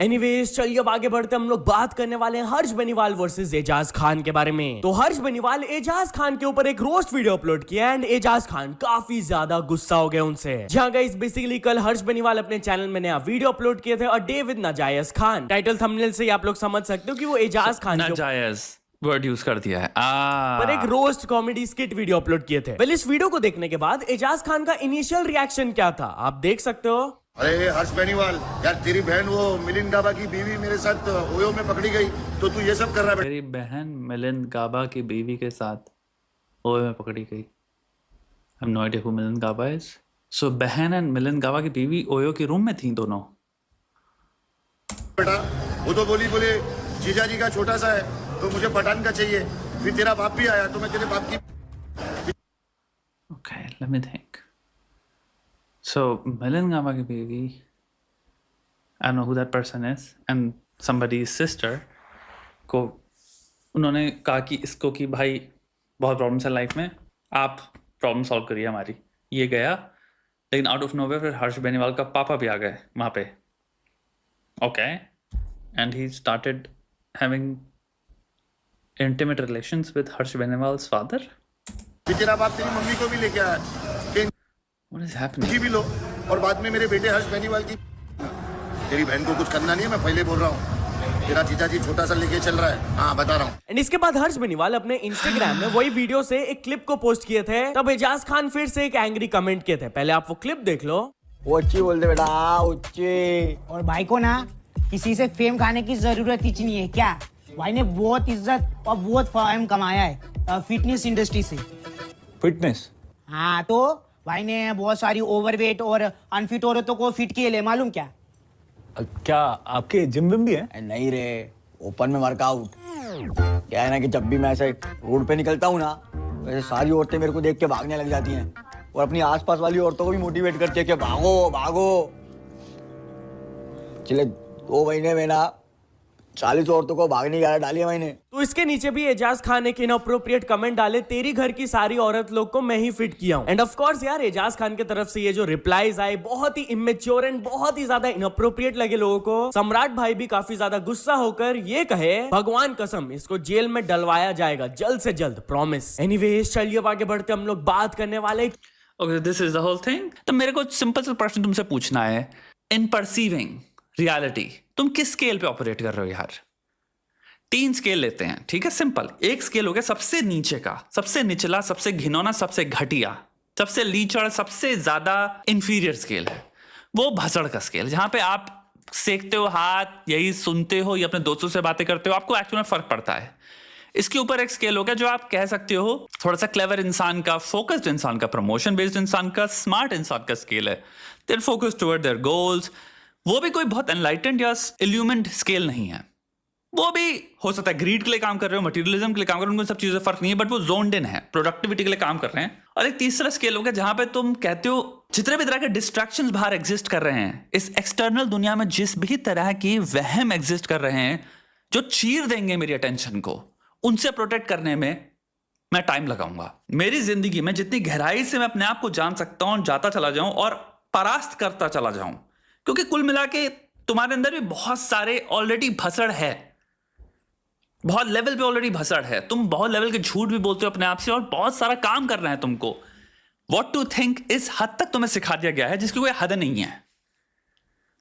Anyways चलिए अब आगे बढ़ते हम लोग बात करने वाले हैं हर्ष बेनीवाल वर्सेस एजाज खान के बारे में। तो हर्ष बेनीवाल एजाज खान के ऊपर एक रोस्ट वीडियो अपलोड किया एंड एजाज खान काफी ज्यादा गुस्सा हो गए उनसे। जहां गाइस बेसिकली कल हर्ष बेनीवाल अपने चैनल में नया वीडियो अपलोड किए थे और डे विद नाजायज खान। टाइटल थंबनेल से ही आप लोग समझ सकते हो कि वो एजाज खान नाजायज वर्ड यूज कर दिया है पर एक roast comedy skit video upload किए थे। पहले इस वीडियो को देखने के बाद एजाज खान का इनिशियल रिएक्शन क्या था आप देख सकते हो। अरे हर्ष बेनीवाल यार, तेरी बहन वो मिलिंद गाबा की बीवी मेरे साथ ओयो में पकड़ी गई तो तू ये सब कर रहा है। मेरी बहन मिलिंद गाबा की बीवी के साथ ओयो में पकड़ी गई। I have no idea who Milind Gaba is. So बहन एंड मिलिंद गाबा की बीवी ओयो के रूम में थी दोनों। बेटा वो तो बोली जीजा जी का छोटा सा है तो मुझे पठान का चाहिए। फिर तेरा बाप भी आया तो मैं तेरे बाप की। Okay let me think. So Milind Gaba की baby, I don't know who that person is, and somebody's sister को उन्होंने कहा कि इसको कि भाई बहुत प्रॉब्लम्स है लाइफ में, आप प्रॉब्लम सॉल्व करिए हमारी। ये गया लेकिन आउट ऑफ नोवेयर फिर हर्ष बेनीवाल का पापा भी आ गए वहाँ पे। Okay and he started having intimate relations with Harsh Beniwal's father. तेरा बाप तेरी मम्मी को भी लेके आया What is happening? भी लो और बाद में मेरे बेटे हर्ष बेनीवाल की। तेरी बहन को कुछ करना नहीं है, मैं पहले बोल रहा हूँ। तेरा जीजा जी छोटा सा लेके चल रहा है। हाँ बता रहा हूँ। एंड इसके बाद हर्ष बेनीवाल अपने इंस्टाग्राम में वही वीडियो से एक क्लिप को पोस्ट किए थे। तब एजाज खान फिर से एक एंग्री कमेंट किए थे। पहले आप वो क्लिप देख लो। उच्ची बोल दे बेटा, उच्ची। और भाई को ना किसी से फेम खाने की जरूरत ही नहीं है क्या। भाई ने बहुत इज्जत और बहुत फेम कमाया है फिटनेस इंडस्ट्री से। फिटनेस? हाँ तो भाई ने बहुत सारी ओवरवेट और अनफिट औरतों को फिट किए ले, मालूम क्या? क्या आपके जिम विम भी है? नहीं रे, ओपन में वर्कआउट। क्या है ना कि जब भी मैं ऐसे रोड पे निकलता हूँ ना, वैसे सारी औरतें मेरे को देख के भागने लग जाती हैं और अपनी आसपास वाली औरतों को भी मोटिवेट करती है कि भागो भागो। चले 2 महीने में ना 40 औरतों को भागने की आदत डाली है मैंने। तो इसके नीचे भी एजाज खान एक इनअप्रोप्रिएट कमेंट डाले, तेरी घर की सारी औरत लोग को मैं ही फिट किया हूं। एंड ऑफ कोर्स यार एजाज खान की तरफ से ये जो रिप्लाईज आए बहुत ही इमेच्योर एंड बहुत ही ज्यादा इनअप्रोप्रिएट लगे लोगों को। सम्राट भाई भी काफी ज्यादा गुस्सा होकर ये कहे, भगवान कसम इसको जेल में डलवाया जाएगा जल्द से जल्द, प्रॉमिस। एनीवेज चलिए अब आगे बढ़ते हम लोग बात करने वाले। Okay this is the whole thing. तो मेरे को सिंपल सा प्रश्न तुमसे पूछना है, इन परसीविंग रियलिटी तुम किस स्केल पे ऑपरेट कर रहे हो यार? 3 स्केल लेते हैं, ठीक है, सिंपल। एक स्केल हो गया सबसे नीचे का, सबसे निचला, सबसे घिनौना, सबसे घटिया, सबसे लीचड़, सबसे ज्यादा इंफीरियर स्केल है वो भसड़ का स्केल, जहां पे आप सेकते हो हाथ, यही सुनते हो या अपने दोस्तों से बातें करते हो, आपको एक्चुअली में फर्क पड़ता है। इसके ऊपर एक स्केल हो गया जो आप कह सकते हो थोड़ा सा क्लेवर इंसान का, फोकस्ड इंसान का, प्रमोशन बेस्ड इंसान का, स्मार्ट इंसान का स्केल है। Their focus toward their goals. वो भी कोई बहुत एनलाइटेंड या इल्यूमिनेट स्केल नहीं है। वो भी हो सकता है ग्रीड के लिए काम कर रहे हो, मटेरियलिज्म के लिए काम कर रहे हो, उनको सब चीजें फर्क नहीं है, बट वो जोन्ड इन है, प्रोडक्टिविटी के लिए काम कर रहे हैं। और एक तीसरा स्केल हो गया जहां पे तुम कहते हो जितने भी तरह के डिस्ट्रैक्शंस बाहर एग्जिस्ट कर रहे हैं इस एक्सटर्नल दुनिया में, जिस भी तरह की वहम एग्जिस्ट कर रहे हैं जो चीर देंगे मेरी अटेंशन को, उनसे प्रोटेक्ट करने में मैं टाइम लगाऊंगा। मेरी जिंदगी में जितनी गहराई से मैं अपने आप को जान सकता हूं, जाता चला जाऊं और परास्त करता चला जाऊं, क्योंकि कुल मिला के तुम्हारे अंदर भी बहुत सारे ऑलरेडी भसड़ है, बहुत लेवल पे ऑलरेडी भसड़ है। तुम बहुत लेवल के झूठ भी बोलते हो अपने आप से और बहुत सारा काम करना है तुमको। व्हाट टू थिंक इस हद तक तुम्हें सिखा दिया गया है जिसकी कोई हद नहीं है,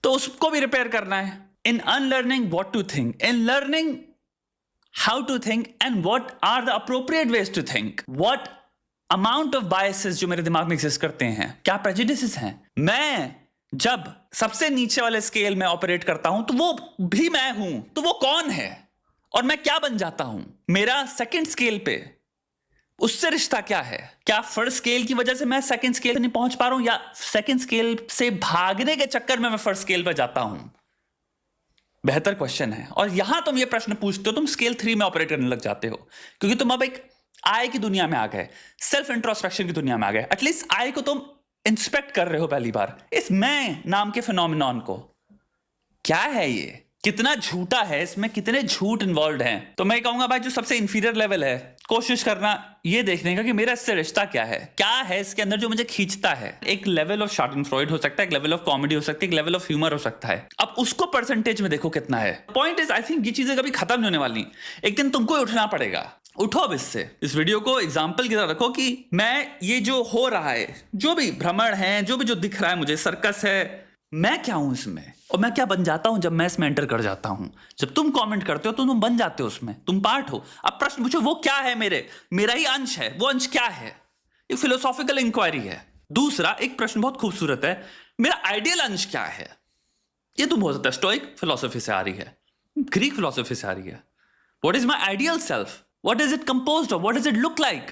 तो उसको भी रिपेयर करना है। In unlearning what to think, in learning how to think and what are the appropriate ways to think, what amount of biases जो मेरे दिमाग में एग्जिस्ट करते हैं, क्या प्रेजुडिसेस हैं। मैं जब सबसे नीचे वाले स्केल में ऑपरेट करता हूं तो वो भी मैं हूं, तो वो कौन है और मैं क्या बन जाता हूं? मेरा सेकंड स्केल पे उससे रिश्ता क्या है? क्या फर्स्ट स्केल की वजह से मैं सेकंड स्केल पे नहीं पहुंच पा रहा हूं, या सेकंड स्केल से भागने के चक्कर में मैं फर्स्ट स्केल पे जाता हूं? बेहतर क्वेश्चन है। और यहां तुम ये प्रश्न पूछते हो, तुम स्केल 3 में ऑपरेट करने लग जाते हो, क्योंकि तुम अब एक आई की दुनिया में आ गए, सेल्फ इंट्रोस्पेक्शन की दुनिया में आ गए। एटलीस्ट आई को तुम इंस्पेक्ट कर रहे हो पहली बार, इस मैं नाम के फिनोमिनॉन को। क्या है ये, कितना झूठा है इसमें, कितने झूठ इन्वॉल्व हैं। तो मैं कहूंगा भाई जो सबसे इंफीरियर लेवल है, कोशिश करना ये देखने का कि मेरा इससे रिश्ता क्या है इसके अंदर जो मुझे खींचता है। एक लेवल ऑफ शॉर्टन-फ्रॉइड हो सकता है, एक लेवल ऑफ कॉमेडी हो सकती है, एक लेवल ऑफ ह्यूमर हो सकता है। अब उसको परसेंटेज में देखो कितना है। पॉइंट इज आई थिंक ये चीजें कभी खत्म नहीं होने वाली। एक दिन तुमको ही उठना पड़ेगा। उठो अब इससे। इस वीडियो को एग्जाम्पल की तरह रखो कि मैं ये जो हो रहा है, जो भी भ्रमण है, जो भी जो दिख रहा है मुझे, सर्कस है, मैं क्या हूं इसमें और मैं क्या बन जाता हूं जब मैं इसमें एंटर कर जाता हूं। जब तुम कमेंट करते हो तो तुम बन जाते हो उसमें, तुम पार्ट हो। अब प्रश्न पूछो वो क्या है, मेरा ही अंश है, वो अंश क्या है? ये फिलोसॉफिकल इंक्वायरी है। दूसरा एक प्रश्न बहुत खूबसूरत है, मेरा आइडियल अंश क्या है? ये तो बहुत सकता है स्टोइक फिलोसफी से आ रही है, ग्रीक फिलोसफी से आ रही है। What is my ideal self? What is it composed of? What does it look like?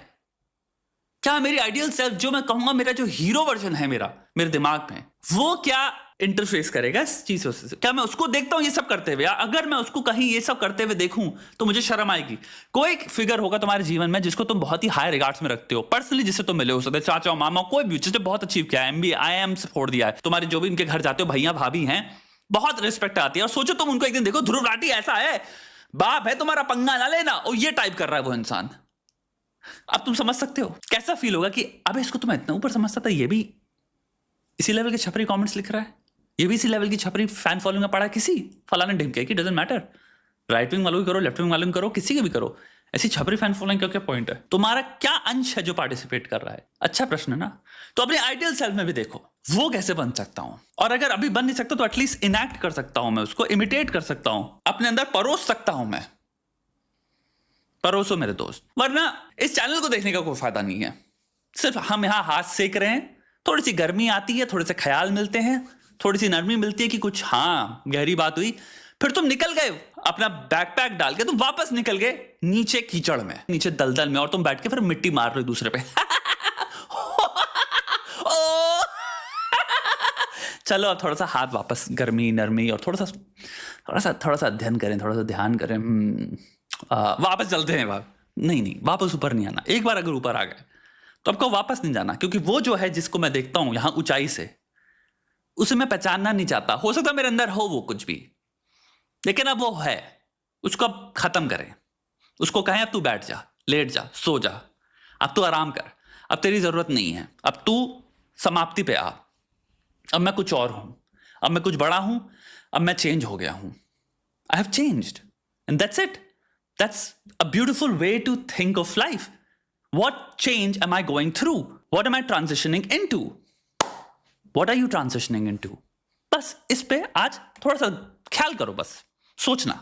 क्या मेरी आइडियल सेल्फ, जो मैं कहूंगा मेरा जो हीरो वर्जन है मेरे दिमाग में, वो क्या इंटरफेस करेगा इस चीज से? क्या मैं उसको देखता हूं ये सब करते हुए? अगर मैं उसको कहीं ये सब करते हुए देखूं तो मुझे शर्म आएगी। कोई फिगर होगा तुम्हारे जीवन में जिसको तुम बहुत ही हाई रिगार्ड्स में रखते हो, पर्सनली जिससे तुम मिले हो सकते, चाचा मामा, कोई भी जिसने बहुत अचीव किया है, MBA IIM से फोड़ दिया है, तुम्हारे जो भी इनके घर जाते हो भैया भाभी हैं, बहुत रिस्पेक्ट आती है। और सोचो तुम उनको एक दिन देखो, ध्रुव राठी ऐसा है, बाप है तुम्हारा, पंगा ना लेना, और ये टाइप कर रहा है वो इंसान। अब तुम समझ सकते हो कैसा फील होगा कि अबे इसको तो मैं इतना ऊपर समझता था, ये भी इसी लेवल के छपरी कमेंट्स लिख रहा है, ये भी इसी लेवल की छपरी फैन फॉलोइंग में पड़ा किसी फलाने ढिमके की। डजंट मैटर, राइट विंग वालों की करो, लेफ्ट विंग वालों की करो, किसी की भी करो, ऐसी छपरी फैन फॉलोइंग का क्या पॉइंट है? तुम्हारा क्या अंश है जो पार्टिसिपेट कर रहा है? अच्छा प्रश्न है ना। तो अपने आइडियल सेल्फ में भी देखो, वो कैसे बन सकता हूं, और अगर अभी बन नहीं सकता तो एटलीस्ट इनैक्ट कर सकता हूं, मैं उसको इमिटेट कर सकता हूं, अपने अंदर परोस सकता हूं मैं। परोसो मेरे दोस्त, वरना इस चैनल को देखने का कोई फायदा नहीं है। सिर्फ हम यहां हाथ सेक रहे हैं, थोड़ी सी गर्मी आती है, थोड़े से ख्याल मिलते हैं, थोड़ी सी नरमी मिलती है कि कुछ हाँ गहरी बात हुई, फिर तुम निकल गए अपना बैकपैक डाल के, तुम वापस निकल गए नीचे कीचड़ में, नीचे दलदल में, और तुम बैठ के फिर मिट्टी मार रहे हो दूसरे पे। चलो अब थोड़ा सा हाथ वापस, गर्मी नरमी, और थोड़ा सा अध्ययन करें, थोड़ा सा ध्यान करें, वापस चलते हैं। नहीं, वापस ऊपर नहीं आना। एक बार अगर ऊपर आ गए तो आपको वापस नहीं जाना, क्योंकि वो जो है जिसको मैं देखता हूं यहां ऊंचाई से, उसे मैं पहचानना नहीं चाहता। हो सकता मेरे अंदर हो वो कुछ भी, लेकिन अब वो है, उसको अब खत्म करें। उसको कहें अब तू बैठ जा, लेट जा, सो जा, अब तू आराम कर, अब तेरी जरूरत नहीं है, अब तू समाप्ति पे आ, अब मैं कुछ और हूं, अब मैं कुछ बड़ा हूं, अब मैं चेंज हो गया हूं। I have changed and that's it. That's a beautiful way to think of life. What change am I going through? What am I transitioning into? What are you transitioning into? बस इस पे आज थोड़ा सा ख्याल करो, बस सोचना।